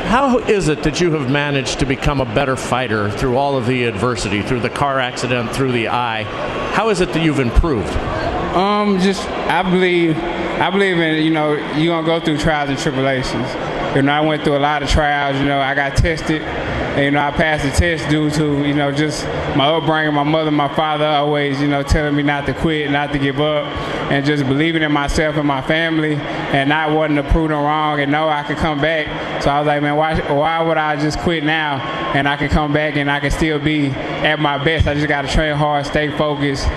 How is it that you have managed to become a better fighter through all of the adversity, through the car accident, through the eye? How is it that you've improved? I believe in, you're gonna go through trials and tribulations. I went through a lot of trials. I got tested, and I passed the test due to, just my upbringing. My mother, my father always, telling me not to quit, not to give up, and just believing in myself and my family, and not wanting to prove them wrong and know I could come back. So I was like, man, why would I just quit now and I can come back and I can still be at my best? I just got to train hard, stay focused,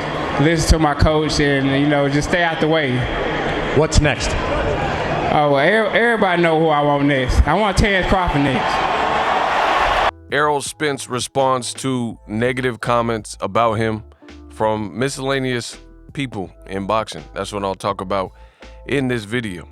listen to my coach, and just stay out the way. What's next? Oh, well, everybody know who I want next. I want Terence Crawford next. ERROL SPENCE responds to negative comments about him from miscellaneous people in boxing. That's what I'll talk about in this video.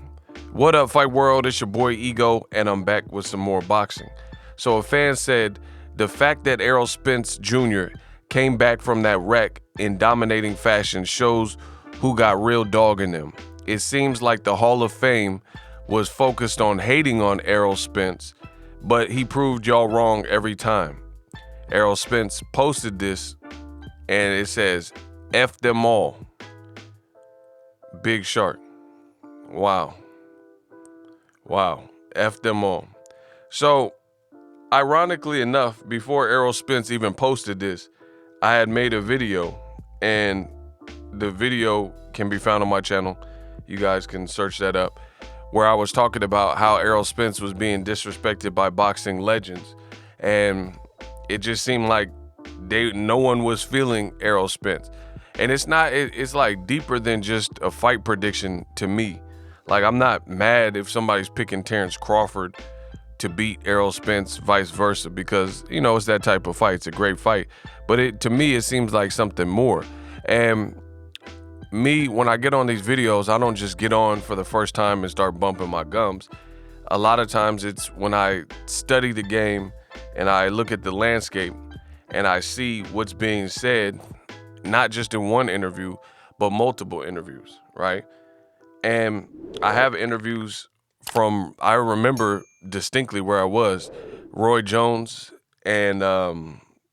What up, Fight World? It's your boy Ego, and I'm back with some more boxing. So a fan said, the fact that ERROL SPENCE Jr. came back from that wreck in dominating fashion shows who got real dog in them. It seems like the Hall of Fame was focused on hating on ERROL SPENCE, but he proved y'all wrong every time. ERROL SPENCE posted this, and it says, F them all. Big Shark. Wow. F them all. So, ironically enough, before ERROL SPENCE even posted this, I had made a video, and the video can be found on my channel. You guys can search that up, where I was talking about how ERROL SPENCE was being disrespected by boxing legends. And it just seemed like no one was feeling ERROL SPENCE. And it's like deeper than just a fight prediction to me. Like, I'm not mad if somebody's picking Terence Crawford to beat ERROL SPENCE, vice versa, because, it's that type of fight. It's a great fight. But to me, it seems like something more. And me, when I get on these videos, I don't just get on for the first time and start bumping my gums. A lot of times it's when I study the game and I look at the landscape and I see what's being said, not just in one interview, but multiple interviews, right? And I have interviews I remember distinctly where I was, Roy Jones, and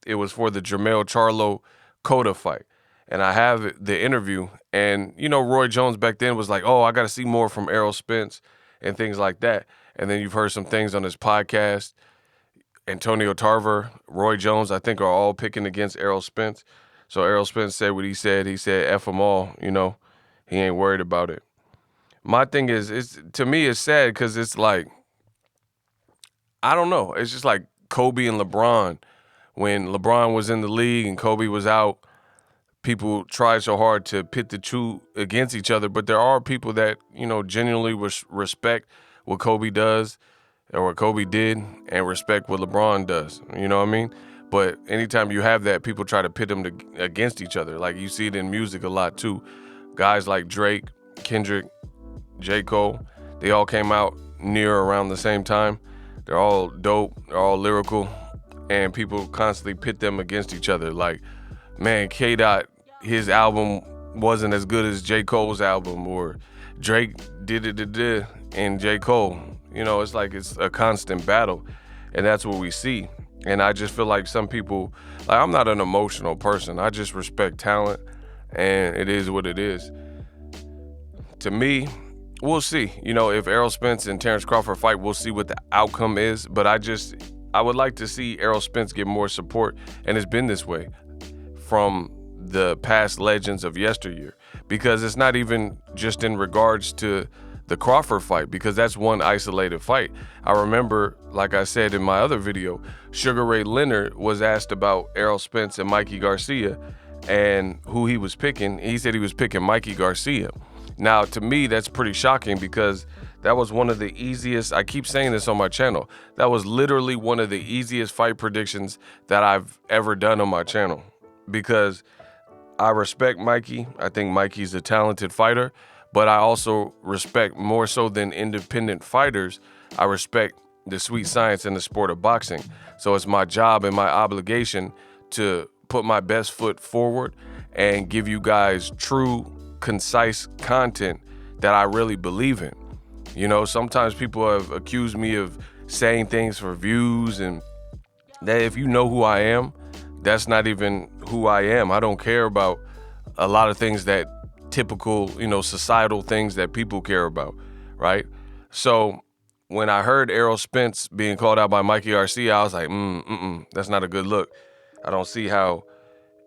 it was for the Jermell Charlo Cotto fight. And I have the interview, and Roy Jones back then was like, oh, I got to see more from ERROL SPENCE and things like that. And then you've heard some things on his podcast. Antonio Tarver, Roy Jones, I think are all picking against ERROL SPENCE. So ERROL SPENCE said what he said. He said, F them all, he ain't worried about it. My thing is, to me, it's sad because it's like, I don't know. It's just like Kobe and LeBron. When LeBron was in the league and Kobe was out, people try so hard to pit the two against each other, but there are people that, genuinely respect what Kobe does or what Kobe did and respect what LeBron does. You know what I mean? But anytime you have that, people try to pit them against each other. Like, you see it in music a lot too. Guys like Drake, Kendrick, J. Cole, they all came out near around the same time. They're all dope, they're all lyrical, and people constantly pit them against each other. Like, man, K-Dot, his album wasn't as good as J. Cole's album, or Drake did and J. Cole. It's like it's a constant battle, and that's what we see. And I just feel like some people, like, I'm not an emotional person. I just respect talent, and it is what it is. To me, we'll see. If ERROL SPENCE and Terence Crawford fight, we'll see what the outcome is. But I would like to see ERROL SPENCE get more support, and it's been this way from the past legends of yesteryear, because it's not even just in regards to the Crawford fight, because that's one isolated fight. I remember, like I said in my other video, Sugar Ray Leonard was asked about ERROL SPENCE and Mikey Garcia and who he was picking. He said he was picking Mikey Garcia. Now, to me, that's pretty shocking, because that was one of the easiest, I keep saying this on my channel, that was literally one of the easiest fight predictions that I've ever done on my channel, because I respect Mikey. I think Mikey's a talented fighter, but I also respect, more so than independent fighters, I respect the sweet science in the sport of boxing. So it's my job and my obligation to put my best foot forward and give you guys true, concise content that I really believe in. Sometimes people have accused me of saying things for views, and that if you know who I am, that's not even who I am. I don't care about a lot of things that typical, societal things that people care about, right? So when I heard ERROL Spence being called out by Mikey Garcia, I was like, that's not a good look. I don't see how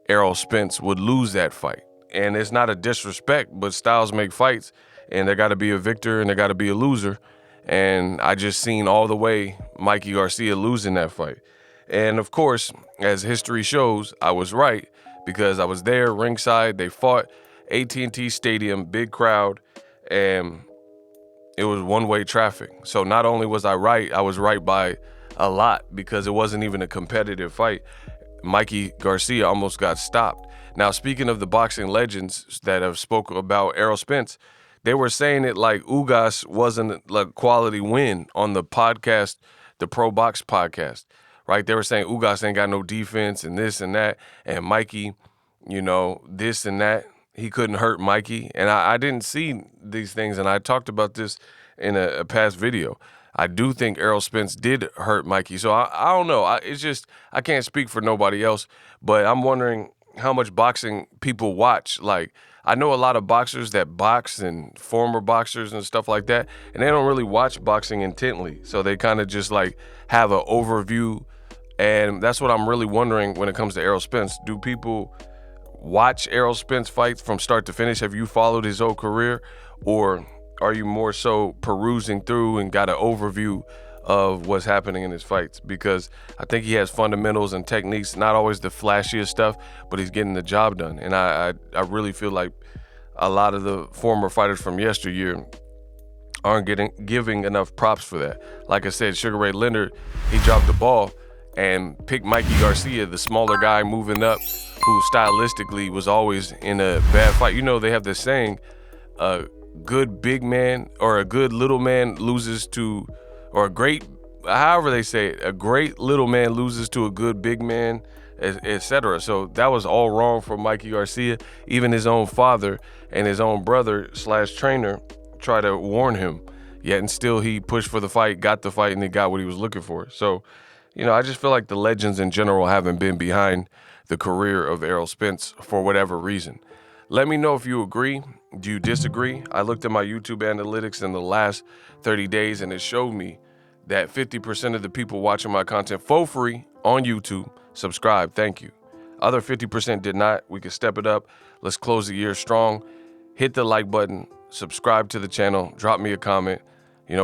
ERROL Spence would lose that fight. And it's not a disrespect, but styles make fights, and there got to be a victor and there got to be a loser. And I just seen all the way Mikey Garcia losing that fight. And of course, as history shows, I was right, because I was there ringside. They fought, AT&T Stadium, big crowd, and it was one-way traffic. So not only was I was right by a lot, because it wasn't even a competitive fight. Mikey Garcia almost got stopped. Now, speaking of the boxing legends that have spoken about ERROL Spence, they were saying it like Ugas wasn't a quality win on the podcast, the Pro Box podcast, right? They were saying Ugas ain't got no defense and this and that, and Mikey, this and that. He couldn't hurt Mikey. And I didn't see these things, and I talked about this in a past video. I do think ERROL Spence did hurt Mikey. So I don't know. I can't speak for nobody else, but I'm wondering how much boxing people watch. Like, I know a lot of boxers that box and former boxers and stuff like that, and they don't really watch boxing intently. So they kind of just like have an overview. And that's what I'm really wondering when it comes to ERROL Spence. Do people watch ERROL Spence fights from start to finish? Have you followed his whole career? Or are you more so perusing through and got an overview of what's happening in his fights? Because I think he has fundamentals and techniques, not always the flashiest stuff, but he's getting the job done. And I really feel like a lot of the former fighters from yesteryear aren't giving enough props for that. Like I said, Sugar Ray Leonard, he dropped the ball and picked Mikey Garcia, the smaller guy moving up, who stylistically was always in a bad fight. They have this saying, a good big man or a good little man loses to, or a great, however they say it, a great little man loses to a good big man, etc. So that was all wrong for Mikey Garcia. Even his own father and his own brother / trainer tried to warn him, yet and still he pushed for the fight, got the fight, and he got what he was looking for. So, I just feel like the legends in general haven't been behind the career of ERROL Spence for whatever reason. Let me know if you agree. Do you disagree? I looked at my YouTube analytics in the last 30 days, and it showed me that 50% of the people watching my content for free on YouTube subscribe. Thank you. Other 50% did not. We can step it up. Let's close the year strong. Hit the like button, subscribe to the channel, drop me a comment,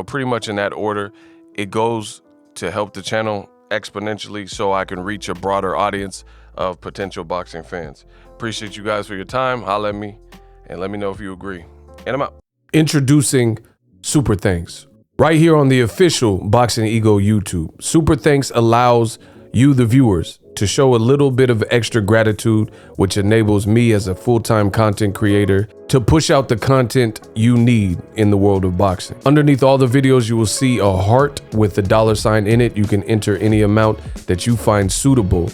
pretty much in that order. It goes to help the channel exponentially so I can reach a broader audience of potential boxing fans. Appreciate you guys for your time. Holla at me and let me know if you agree. And I'm out. Introducing Super Thanks. Right here on the official Boxing Ego YouTube. Super Thanks allows you, the viewers, to show a little bit of extra gratitude, which enables me as a full-time content creator to push out the content you need in the world of boxing. Underneath all the videos, you will see a heart with the $sign in it. You can enter any amount that you find suitable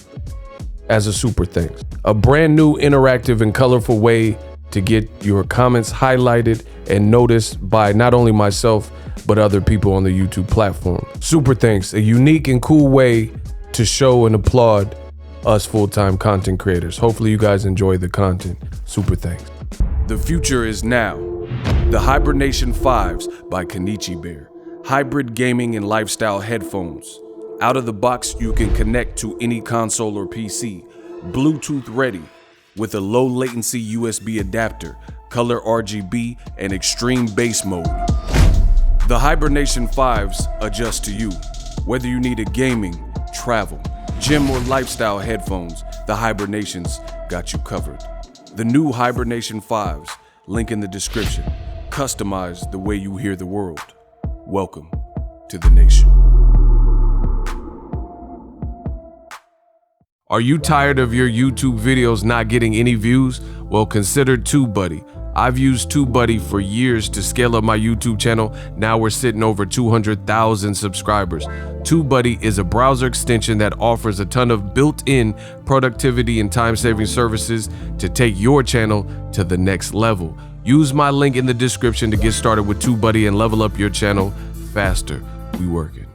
as a super thanks. A brand new interactive and colorful way to get your comments highlighted and noticed by not only myself, but other people on the YouTube platform. Super thanks, a unique and cool way to show and applaud us full-time content creators. Hopefully you guys enjoy the content. Super thanks. The future is now. The Hibernation 5s by Kenichi Bear. Hybrid gaming and lifestyle headphones. Out of the box, you can connect to any console or PC. Bluetooth ready with a low latency USB adapter, color RGB, and extreme bass mode. The Hibernation 5s adjust to you. Whether you need a gaming, travel, gym, or lifestyle headphones, the Hibernations got you covered. The new Hibernation 5s, link in the description. Customize the way you hear the world. Welcome to the nation. Are you tired of your YouTube videos not getting any views? Well, consider TubeBuddy. I've used TubeBuddy for years to scale up my YouTube channel. Now we're sitting over 200,000 subscribers. TubeBuddy is a browser extension that offers a ton of built-in productivity and time-saving services to take your channel to the next level. Use my link in the description to get started with TubeBuddy and level up your channel faster. We working.